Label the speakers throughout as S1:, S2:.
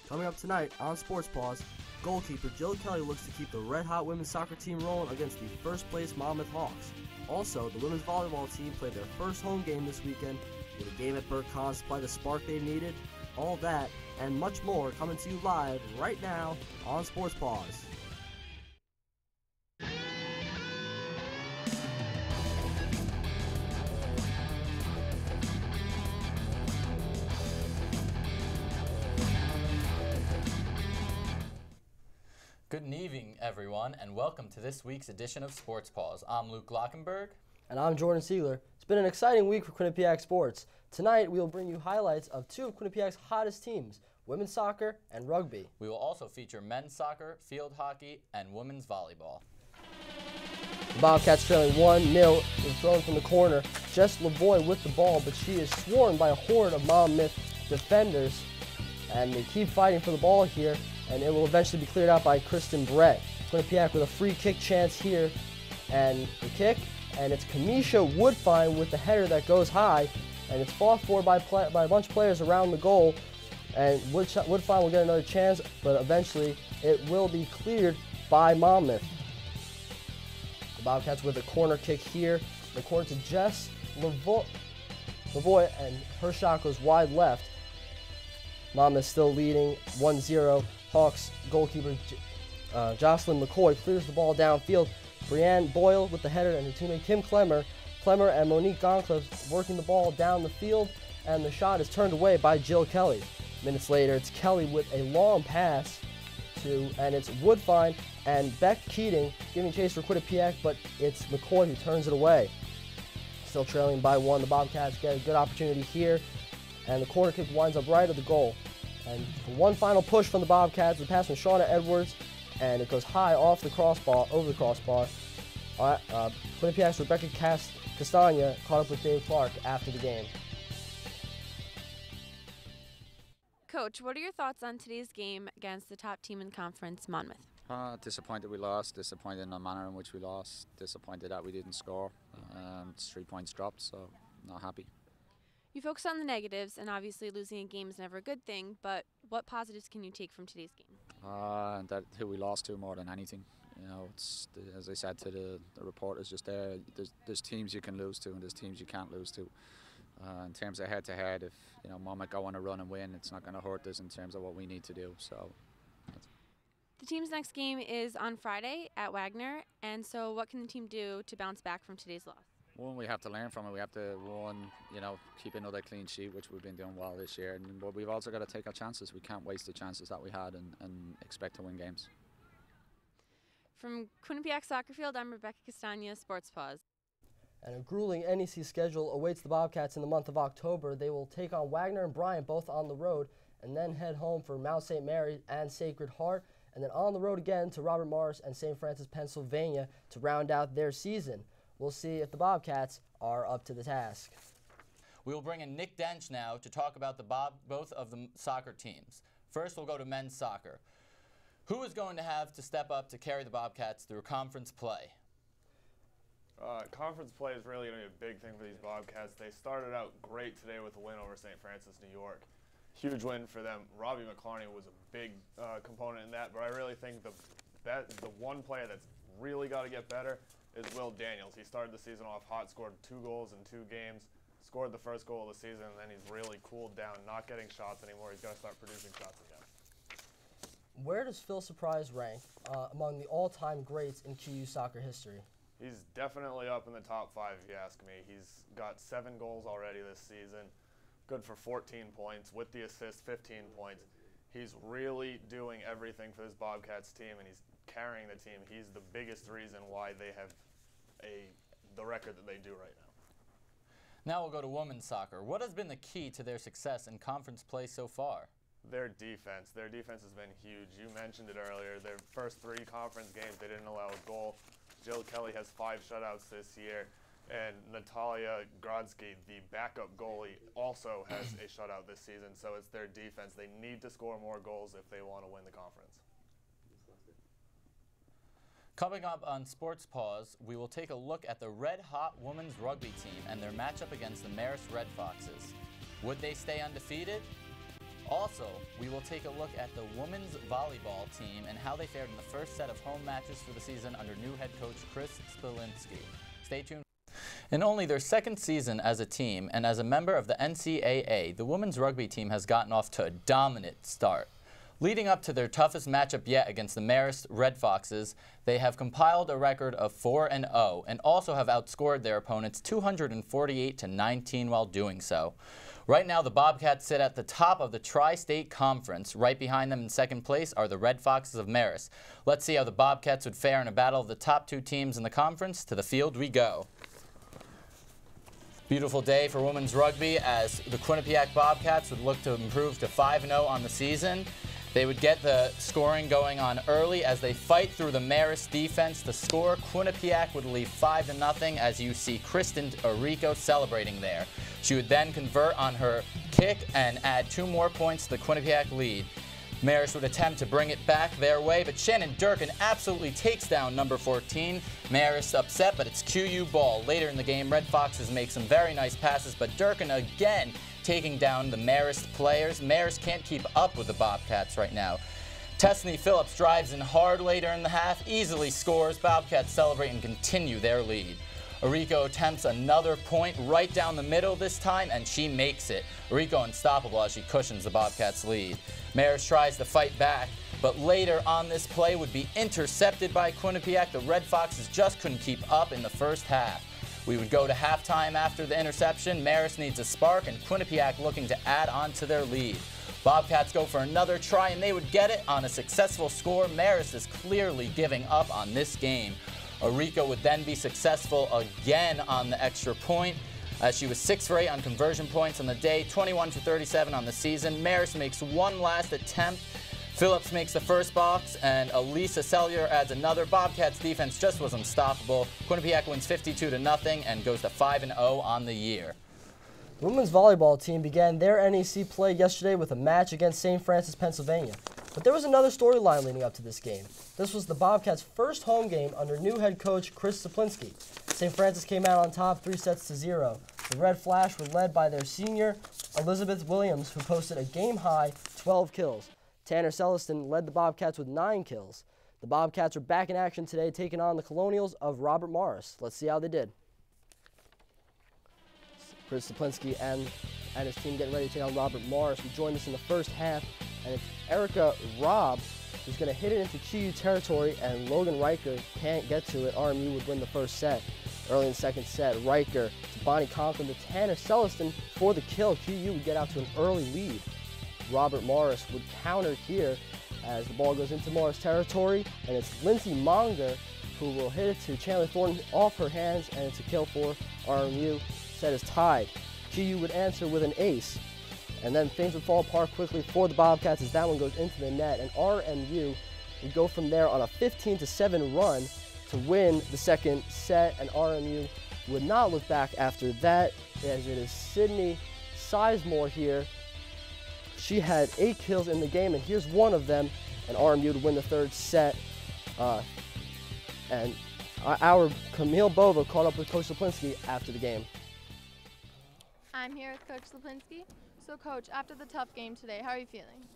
S1: Coming up tonight on Sports Paws, goalkeeper Jill Kelly looks to keep the red-hot women's soccer team rolling against the first-place Monmouth Hawks. Also, the women's volleyball team played their first home game this weekend with a game at Burke to supply the spark they needed. All that and much more coming to you live right now on Sports Paws.
S2: Good evening, everyone, and welcome to this week's edition of Sports Paws. I'm Luke Glockenberg.
S1: And I'm Jordan Siegler. It's been an exciting week for Quinnipiac sports. Tonight, we will bring you highlights of two of Quinnipiac's hottest teams, women's soccer and rugby.
S2: We will also feature men's soccer, field hockey, and women's volleyball.
S1: The Bobcats trailing 1-0 is thrown from the corner. Jess Lavoie with the ball, but she is swarmed by a horde of Monmouth defenders. And they keep fighting for the ball here, and it will eventually be cleared out by Kristen Brett. Quinnipiac with a free kick chance here, and the kick, and it's Kamisha Woodfine with the header that goes high, and it's fought for by a bunch of players around the goal, and Woodfine will get another chance, but eventually it will be cleared by Monmouth. The Bobcats with a corner kick here, the corner to Jess Lavoie, and her shot goes wide left. Monmouth still leading 1-0. Hawks goalkeeper Jocelyn McCoy clears the ball downfield. Brianne Boyle with the header, and her teammate Kim Clemmer and Monique Goncliffe working the ball down the field, and the shot is turned away by Jill Kelly. Minutes later, it's Kelly with a long pass and it's Woodfine and Beck Keating giving chase for Quinnipiac, but it's McCoy who turns it away. Still trailing by 1, the Bobcats get a good opportunity here, and the corner kick winds up right at the goal. And one final push from the Bobcats, the pass from Shauna Edwards, and it goes high off the crossbar, over the crossbar. Quinnipiac's Rebecca Castagna caught up with Dave Clark after the game.
S3: Coach, what are your thoughts on today's game against the top team in conference, Monmouth?
S4: Disappointed we lost, disappointed in the manner in which we lost, disappointed that we didn't score. 3 points dropped, so not happy.
S3: You focus on the negatives, and obviously losing a game is never a good thing, but what positives can you take from today's game?
S4: That who we lost to more than anything. You know, it's as I said to the reporters just there, there's teams you can lose to and there's teams you can't lose to. In terms of head-to-head, if Monmouth go on a run and win, it's not going to hurt us in terms of what we need to do. So.
S3: The team's next game is on Friday at Wagner, and so what can the team do to bounce back from today's loss?
S4: One, we have to learn from it. We have to, keep another clean sheet, which we've been doing well this year. But we've also got to take our chances. We can't waste the chances that we had and expect to win games.
S3: From Quinnipiac Soccer Field, I'm Rebecca Castagna, Sports Paws.
S1: And a grueling NEC schedule awaits the Bobcats in the month of October. They will take on Wagner and Bryant both on the road, and then head home for Mount St. Mary and Sacred Heart, and then on the road again to Robert Morris and St. Francis, Pennsylvania to round out their season. We'll see if the Bobcats are up to the task.
S2: We will bring in Nick Dench now to talk about both of the soccer teams. First, we'll go to men's soccer. Who is going to have to step up to carry the Bobcats through conference play?
S5: Conference play is really going to be a big thing for these Bobcats. They started out great today with a win over St. Francis, New York. Huge win for them. Robbie McLarney was a big component in that, but I really think the one player that's really got to get better is Will Daniels. He started the season off hot, scored 2 goals in 2 games, scored the first goal of the season, and then he's really cooled down, not getting shots anymore. He's got to start producing shots again.
S1: Where does Phil Surprise rank among the all-time greats in QU soccer history?
S5: He's definitely up in the top 5, if you ask me. He's got 7 goals already this season, good for 14 points. With the assist, 15 points. He's really doing everything for this Bobcats team, and he's carrying the team. He's the biggest reason why they have the record that they do right now.
S2: Now we'll go to women's soccer. What has been the key to their success in conference play so far?
S5: Their defense. Their defense has been huge. You mentioned it earlier. Their first 3 conference games, they didn't allow a goal. Jill Kelly has 5 shutouts this year, and Natalia Grodsky, the backup goalie, also has a shutout this season. So it's their defense. They need to score more goals if they want to win the conference.
S2: Coming up on Sports Paws, we will take a look at the red-hot women's rugby team and their matchup against the Marist Red Foxes. Would they stay undefeated? Also, we will take a look at the women's volleyball team and how they fared in the first set of home matches for the season under new head coach Chris Spilinski. Stay tuned. In only their second season as a team and as a member of the NCAA, the women's rugby team has gotten off to a dominant start. Leading up to their toughest matchup yet against the Marist Red Foxes, they have compiled a record of 4-0 and also have outscored their opponents 248-19 while doing so. Right now, the Bobcats sit at the top of the Tri-State Conference. Right behind them in second place are the Red Foxes of Marist. Let's see how the Bobcats would fare in a battle of the top two teams in the conference. To the field we go. Beautiful day for women's rugby as the Quinnipiac Bobcats would look to improve to 5-0 on the season. They would get the scoring going on early as they fight through the Marist defense to score. Quinnipiac would leave 5-0 as you see Kristen Orico celebrating there. She would then convert on her kick and add 2 more points to the Quinnipiac lead. Marist would attempt to bring it back their way, but Shannon Durkin absolutely takes down number 14. Marist upset, but it's QU ball. Later in the game, Red Foxes make some very nice passes, but Durkin again taking down the Marist players. Marist can't keep up with the Bobcats right now. Tessney Phillips drives in hard later in the half, easily scores. Bobcats celebrate and continue their lead. Orico attempts another point right down the middle this time, and she makes it. Orico unstoppable as she cushions the Bobcats' lead. Marist tries to fight back, but later on this play would be intercepted by Quinnipiac. The Red Foxes just couldn't keep up in the first half. We would go to halftime after the interception. Marist needs a spark, and Quinnipiac looking to add on to their lead. Bobcats go for another try, and they would get it on a successful score. Marist is clearly giving up on this game. Orico would then be successful again on the extra point. She was 6 for 8 on conversion points on the day, 21 for 37 on the season. Marist makes one last attempt. Phillips makes the first box, and Elisa Cellular adds another. Bobcats defense just was unstoppable. Quinnipiac wins 52-0 and goes to 5-0 on the year.
S1: The women's volleyball team began their NEC play yesterday with a match against St. Francis, Pennsylvania. But there was another storyline leading up to this game. This was the Bobcats' first home game under new head coach Chris Saplinski. St. Francis came out on top 3-0. The Red Flash were led by their senior, Elizabeth Williams, who posted a game-high 12 kills. Tanner Celestin led the Bobcats with 9 kills. The Bobcats are back in action today, taking on the Colonials of Robert Morris. Let's see how they did. Chris Saplinski and his team getting ready to take on Robert Morris, who joined us in the first half. And it's Erica Robb who's going to hit it into QU territory, and Logan Riker can't get to it. RMU would win the first set. Early in the second set, Riker to Bonnie Conklin to Tanner Celestin for the kill. QU would get out to an early lead. Robert Morris would counter here as the ball goes into Morris territory, and it's Lindsay Monger who will hit it to Chandler Thornton off her hands, and it's a kill for RMU. Set is tied. QU would answer with an ace, and then things would fall apart quickly for the Bobcats as that one goes into the net, and RMU would go from there on a 15-7 run to win the second set, and RMU would not look back after that, as it is Sydney Sizemore here. She had 8 kills in the game, and here's one of them, and RMU would win the third set. And our Camille Bova caught up with Coach Saplinski after the game.
S6: I'm here with Coach Saplinski. So, Coach, after the tough game today, how are you feeling?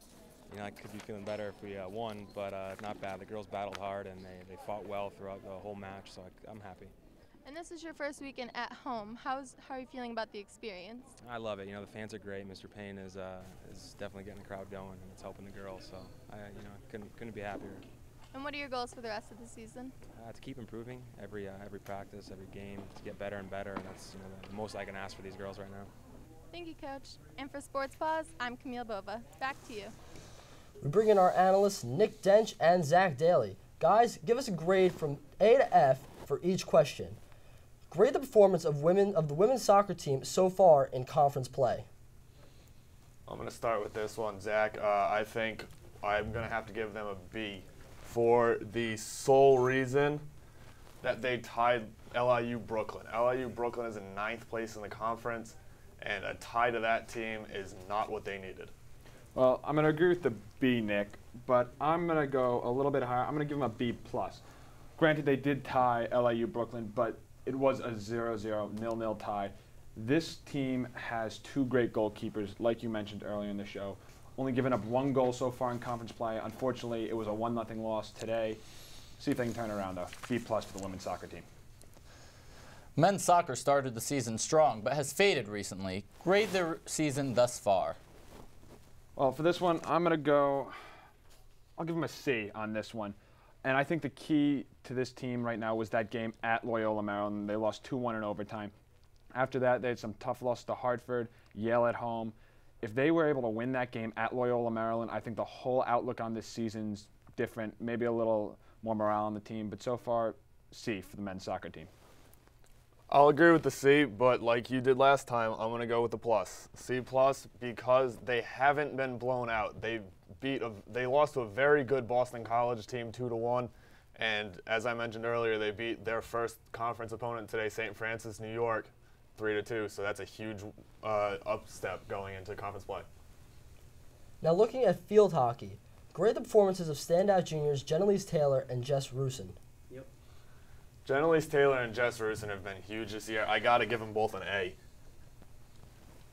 S7: You know, I could be feeling better if we won, but not bad. The girls battled hard, and they fought well throughout the whole match, so I'm happy.
S6: And this is your first weekend at home. How are you feeling about the experience?
S7: I love it. You know, the fans are great. Mr. Payne is definitely getting the crowd going, and it's helping the girls. So I couldn't be happier.
S6: And what are your goals for the rest of the season?
S7: To keep improving every practice, every game, to get better and better. And that's the most I can ask for these girls right now.
S6: Thank you, Coach. And for Sports Paws, I'm Camille Bova. Back to you.
S1: We bring in our analysts Nick Dench and Zach Daly. Guys, give us a grade from A to F for each question. Grade the performance of the women's soccer team so far in conference play.
S5: I'm going to start with this one, Zach. I think I'm going to have to give them a B for the sole reason that they tied LIU Brooklyn. LIU Brooklyn is in 9th place in the conference, and a tie to that team is not what they needed.
S8: Well, I'm going to agree with the B, Nick, but I'm going to go a little bit higher. I'm going to give them a B+. Granted, they did tie LIU Brooklyn, but it was a 0-0, 0-0 tie. This team has 2 great goalkeepers, like you mentioned earlier in the show. only given up 1 goal so far in conference play. Unfortunately, it was a 1-0 loss today. See if they can turn it around, though. B+ for the women's soccer team.
S2: Men's soccer started the season strong, but has faded recently. Grade their season thus far.
S8: Well, for this one, I'll give them a C on this one. And I think the key to this team right now was that game at Loyola Maryland. They lost 2-1 in overtime. After that, they had some tough losses to Hartford, Yale at home. If they were able to win that game at Loyola Maryland, I think the whole outlook on this season's different, maybe a little more morale on the team. But so far, C for the men's soccer team.
S5: I'll agree with the C, but like you did last time, I'm going to go with the plus. C+ because they haven't been blown out. They lost to a very good Boston College team 2-1, and as I mentioned earlier, they beat their first conference opponent today, St. Francis, New York, 3-2. So that's a huge upstep going into conference play.
S1: Now looking at field hockey, grade the performances of standout juniors Jenelise Taylor and Jess Rusin.
S5: Jenelise Taylor and Jess Rusin have been huge this year. I got to give them both an A.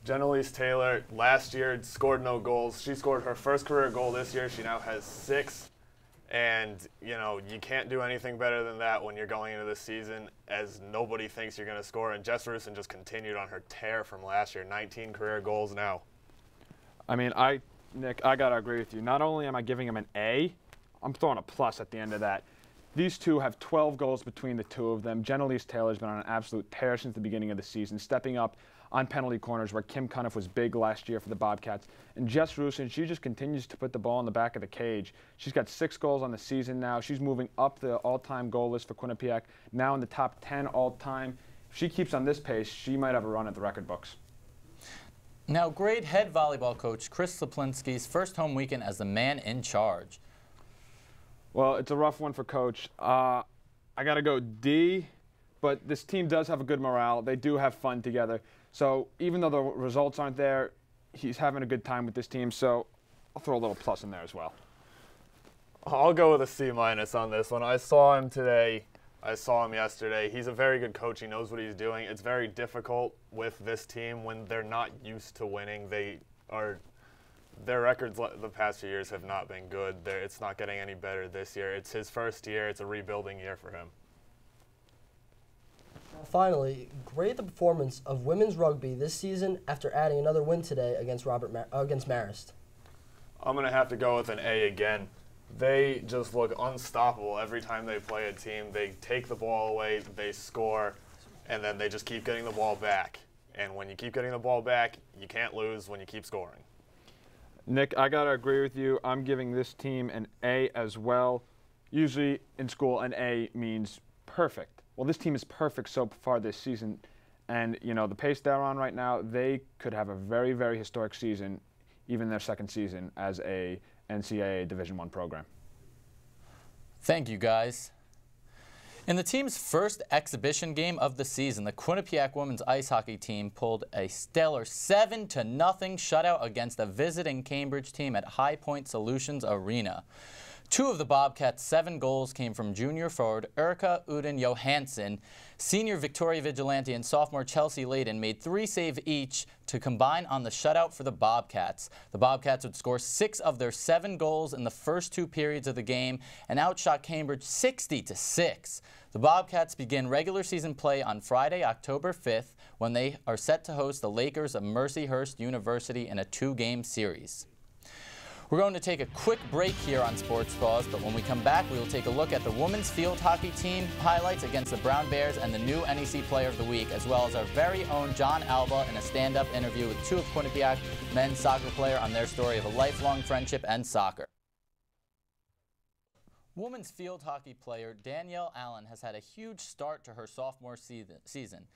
S5: Jenelise Taylor last year scored no goals. She scored her first career goal this year. She now has 6. And, you know, you can't do anything better than that when you're going into this season, as nobody thinks you're going to score. And Jess Rusin just continued on her tear from last year. 19 career goals now.
S8: I mean, Nick, I got to agree with you. Not only am I giving them an A, I'm throwing a plus at the end of that. These two have 12 goals between the two of them. Jenelise Taylor's been on an absolute tear since the beginning of the season, stepping up on penalty corners where Kim Cuniff was big last year for the Bobcats. And Jess Rusin, she just continues to put the ball in the back of the cage. She's got 6 goals on the season now. She's moving up the all-time goal list for Quinnipiac, now in the top 10 all-time. If she keeps on this pace, she might have a run at the record books.
S2: Now grade head volleyball coach Chris Saplinski's first home weekend as the man in charge.
S8: Well, it's a rough one for Coach. I got to go D, but this team does have a good morale. They do have fun together. So even though the results aren't there, he's having a good time with this team. So I'll throw a little plus in there as well.
S5: I'll go with a C- on this one. I saw him today. I saw him yesterday. He's a very good coach. He knows what he's doing. It's very difficult with this team when they're not used to winning. Their records the past few years have not been good. It's not getting any better this year. It's his first year. It's a rebuilding year for him.
S1: Finally, grade the performance of women's rugby this season after adding another win today against Marist.
S5: I'm going to have to go with an A again. They just look unstoppable every time they play a team. They take the ball away, they score, and then they just keep getting the ball back. And when you keep getting the ball back, you can't lose when you keep scoring.
S8: Nick, I got to agree with you. I'm giving this team an A as well. Usually in school, an A means perfect. Well, this team is perfect so far this season. And, you know, the pace they're on right now, they could have a very, very historic season, even their second season as a NCAA Division I program.
S2: Thank you, guys. In the team's first exhibition game of the season, the Quinnipiac women's ice hockey team pulled a stellar 7-0 shutout against a visiting Cambridge team at High Point Solutions Arena. 2 of the Bobcats' 7 goals came from junior forward Erika Uden Johansson. Senior Victoria Vigilante and sophomore Chelsea Layden made 3 saves each to combine on the shutout for the Bobcats. The Bobcats would score 6 of their 7 goals in the first 2 periods of the game and outshot Cambridge 60-6. The Bobcats begin regular season play on Friday, October 5th, when they are set to host the Lakers of Mercyhurst University in a 2-game series. We're going to take a quick break here on Sports Paws, but when we come back, we will take a look at the women's field hockey team highlights against the Brown Bears and the new NEC Player of the Week, as well as our very own Jon Alba in a stand-up interview with 2 of Quinnipiac men's soccer player on their story of a lifelong friendship and soccer. Women's field hockey player Danielle Allen has had a huge start to her sophomore season.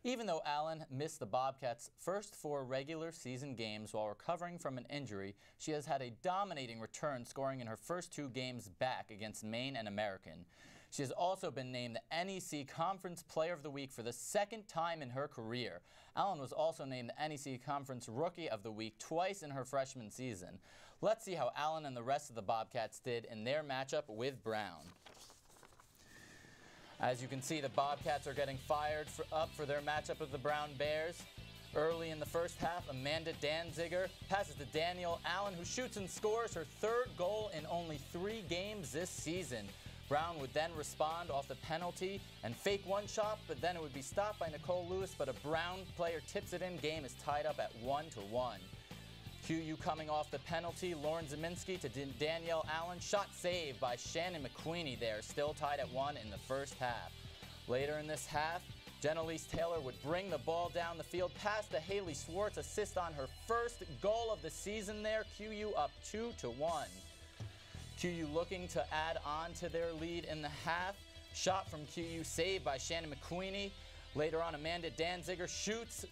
S2: Even though Allen missed the Bobcats' first 4 regular season games while recovering from an injury, she has had a dominating return, scoring in her first 2 games back against Maine and American. She has also been named the NEC Conference Player of the Week for the 2nd time in her career. Allen was also named the NEC Conference Rookie of the Week twice in her freshman season. Let's see how Allen and the rest of the Bobcats did in their matchup with Brown. As you can see, the Bobcats are getting fired up for their matchup with the Brown Bears. Early in the first half, Amanda Danziger passes to Danielle Allen, who shoots and scores her third goal in only 3 games this season. Brown would then respond off the penalty and fake one shot, but then it would be stopped by Nicole Lewis, but a Brown player tips it in. Game is tied up at 1-1. QU coming off the penalty, Lauren Zeminski to Danielle Allen. Shot saved by Shannon McQueenie there, still tied at 1 in the first half. Later in this half, Jenelise Taylor would bring the ball down the field, pass to Haley Swartz, assist on her first goal of the season there. QU up 2-1. QU looking to add on to their lead in the half. Shot from QU saved by Shannon McQueenie. Later on, Amanda Danziger shoots.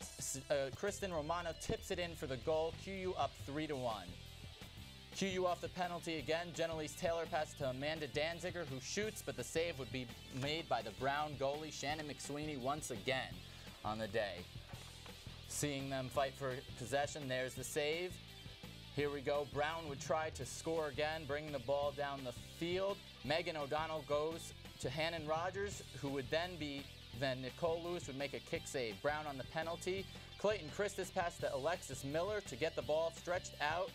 S2: Kristen Romano tips it in for the goal. QU up 3-1. QU off the penalty again. Jenelise Taylor passes to Amanda Danziger, who shoots, but the save would be made by the Brown goalie, Shannon McSweeney, once again on the day. Seeing them fight for possession, there's the save. Here we go. Brown would try to score again, bringing the ball down the field. Megan O'Donnell goes to Hannon Rogers, who would then Nicole Lewis would make a kick save. Brown on the penalty. Clayton Christus passed to Alexis Miller to get the ball stretched out.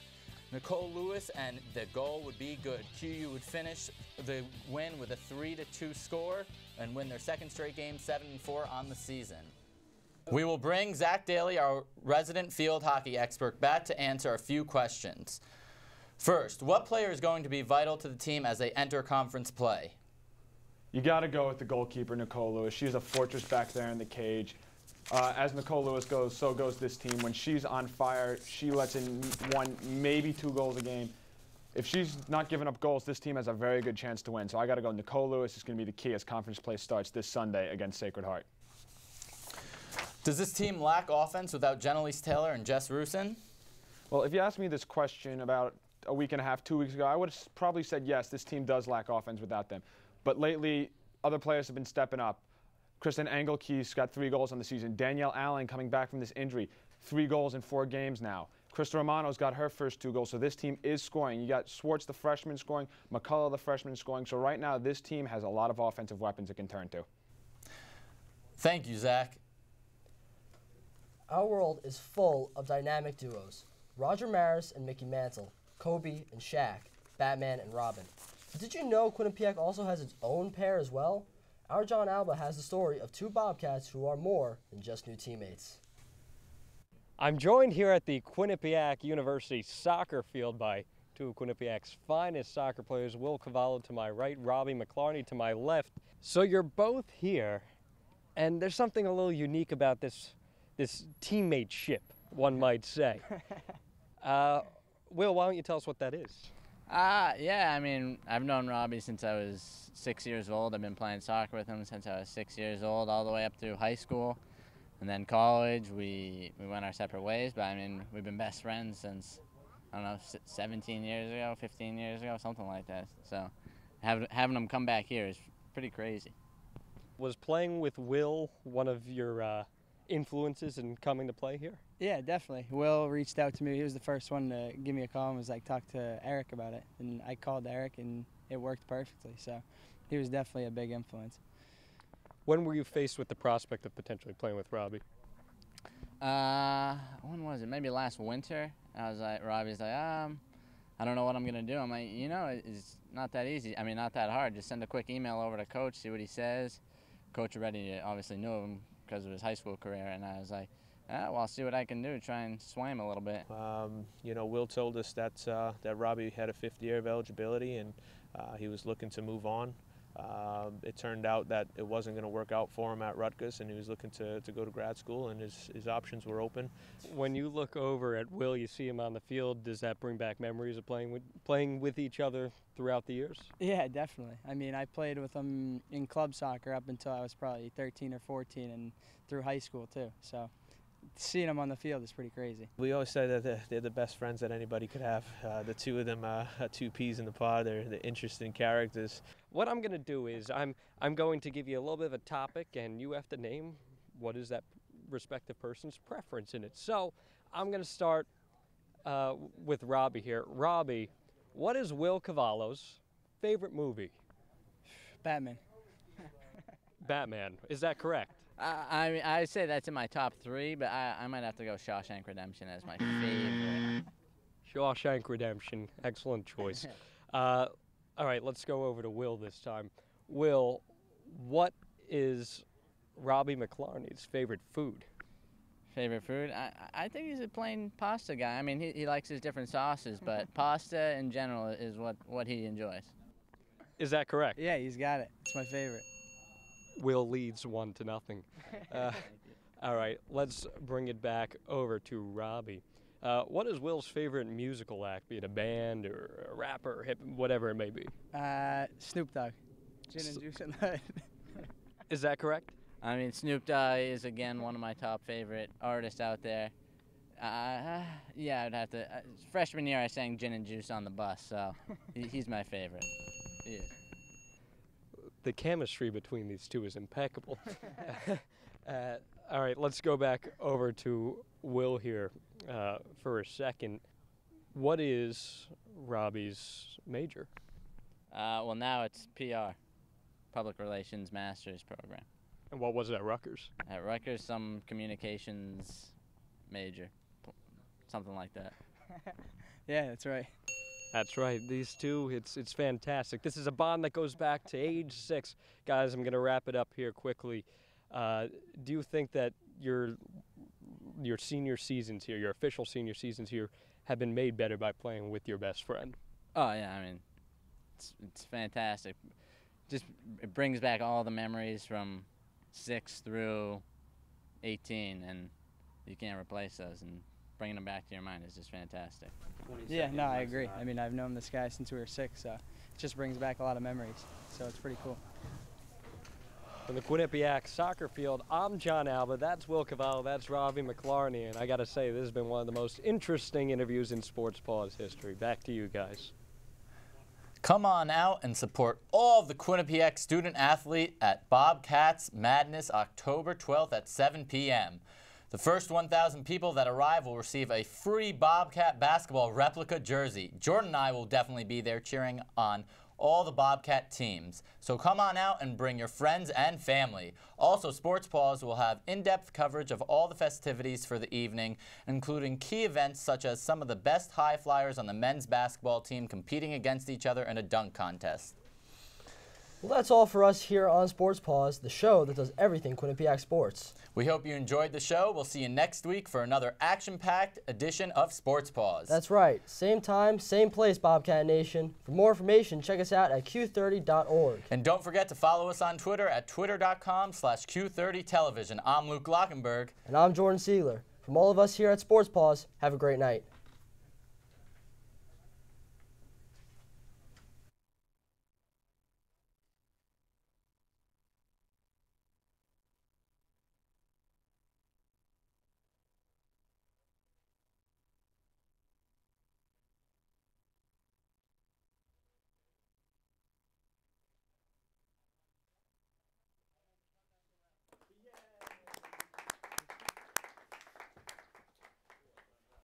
S2: Nicole Lewis, and the goal would be good. QU would finish the win with a 3-2 score and win their second straight game, 7-4 on the season. We will bring Zach Daly, our resident field hockey expert, back to answer a few questions. First, what player is going to be vital to the team as they enter conference play?
S8: You got to go with the goalkeeper, Nicole Lewis. She's a fortress back there in the cage. As Nicole Lewis goes, so goes this team. When she's on fire, she lets in 1, maybe 2 goals a game. If she's not giving up goals, this team has a very good chance to win. So I got to go. Nicole Lewis is going to be the key as conference play starts this Sunday against Sacred Heart.
S2: Does this team lack offense without Jenelise Taylor and Jess Rusin?
S8: Well, if you asked me this question about a week and a half, 2 weeks ago, I would have probably said yes, this team does lack offense without them. But lately, other players have been stepping up. Kristen Engelke's got 3 goals on the season. Danielle Allen coming back from this injury, 3 goals in 4 games now. Krista Romano's got her first 2 goals, so this team is scoring. You got Swartz, the freshman, scoring, McCullough, the freshman, scoring. So right now, this team has a lot of offensive weapons it can turn to.
S2: Thank you, Zach.
S1: Our world is full of dynamic duos. Roger Maris and Mickey Mantle, Kobe and Shaq, Batman and Robin. But did you know Quinnipiac also has its own pair as well? Our Jon Alba has the story of 2 Bobcats who are more than just new teammates.
S9: I'm joined here at the Quinnipiac University soccer field by 2 of Quinnipiac's finest soccer players, Will Cavallo to my right, Robbie McLarney to my left. So you're both here, and there's something a little unique about this teammateship, one might say. Will, why don't you tell us what that is?
S10: Yeah, I mean, I've known Robbie since I was 6 years old. I've been playing soccer with him since I was 6 years old, all the way up through high school. And then college, we went our separate ways, but I mean, we've been best friends since, I don't know, 17 years ago, 15 years ago, something like that. So having him come back here is pretty crazy.
S9: Was playing with Will one of your influences in coming to play here?
S11: Yeah, definitely. Will reached out to me. He was the first one to give me a call and was like, talk to Eric about it. And I called Eric and it worked perfectly. So he was definitely a big influence.
S9: When were you faced with the prospect of potentially playing with Robbie?
S10: When was it? Maybe last winter. I was like, Robbie's like, I don't know what I'm going to do. I'm like, you know, it's not that easy. I mean, not that hard. Just send a quick email over to Coach, see what he says. Coach already obviously knew him because of his high school career. And I was like, well, I'll see what I can do, try and sway him a little bit.
S12: You know, Will told us that Robbie had a 5th year of eligibility and he was looking to move on. It turned out that it wasn't going to work out for him at Rutgers, and he was looking to go to grad school, and his options were open.
S9: When you look over at Will, you see him on the field, does that bring back memories of playing with each other throughout the years?
S11: Yeah, definitely. I mean, I played with him in club soccer up until I was probably 13 or 14 and through high school too. So seeing them on the field is pretty crazy.
S12: We always say that they're the best friends that anybody could have. The 2 of them are 2 peas in the pod. They're interesting characters.
S9: What I'm going to do is I'm going to give you a little bit of a topic, and you have to name what is that respective person's preference in it. So I'm going to start with Robbie here. Robbie, what is Will Cavallo's favorite movie?
S11: Batman.
S9: Batman. Is that correct?
S10: I say that's in my top 3, but I might have to go Shawshank Redemption as my favorite.
S9: Shawshank Redemption, excellent choice. All right, let's go over to Will this time. Will, what is Robbie McLarney's favorite food?
S10: Favorite food? I think he's a plain pasta guy. I mean, he likes his different sauces, but pasta in general is what he enjoys.
S9: Is that correct?
S11: Yeah, he's got it. It's my favorite.
S9: Will leads 1-0. All right, let's bring it back over to Robbie. What is Will's favorite musical act, be it a band or a rapper, hip, whatever it may be?
S11: Snoop Dogg. Gin and juice and hood.
S9: Is that correct?
S10: I mean, Snoop Dogg is, again, one of my top favorite artists out there. Yeah, I'd have to. Freshman year, I sang Gin and Juice on the bus, so he's my favorite. He is.
S9: The chemistry between these two is impeccable. All right, let's go back over to Will here for a second. What is Robbie's major?
S10: Well, now it's PR, Public Relations Master's Program.
S9: And what was it at Rutgers?
S10: At Rutgers, some communications major, something like that.
S11: Yeah, that's right.
S9: That's right. These two, it's fantastic. This is a bond that goes back to age 6. Guys, I'm going to wrap it up here quickly. Do you think that your senior seasons here, your official senior seasons here, have been made better by playing with your best friend?
S10: Oh, yeah, I mean, it's fantastic. Just it brings back all the memories from 6 through 18, and you can't replace those, and bringing them back to your mind is just fantastic.
S11: Yeah, no, I agree. I mean, I've known this guy since we were 6, so it just brings back a lot of memories, so it's pretty cool.
S9: From the Quinnipiac soccer field, I'm Jon Alba, that's Will Cavallo, that's Robbie McLarney, and I gotta say, this has been one of the most interesting interviews in Sports Paws history. Back to you guys.
S2: Come on out and support all of the Quinnipiac student athlete at Bobcats Madness October 12th at 7 p.m. The first 1,000 people that arrive will receive a free Bobcat basketball replica jersey. Jordan and I will definitely be there cheering on all the Bobcat teams. So come on out and bring your friends and family. Also, Sports Paws will have in-depth coverage of all the festivities for the evening, including key events such as some of the best high flyers on the men's basketball team competing against each other in a dunk contest.
S1: Well, that's all for us here on Sports Paws, the show that does everything Quinnipiac sports.
S2: We hope you enjoyed the show. We'll see you next week for another action-packed edition of Sports Paws.
S1: That's right. Same time, same place, Bobcat Nation. For more information, check us out at q30.org.
S2: And don't forget to follow us on Twitter at twitter.com/Q30television. I'm Luke Glockenberg.
S1: And I'm Jordan Siegler. From all of us here at Sports Paws, have a great night.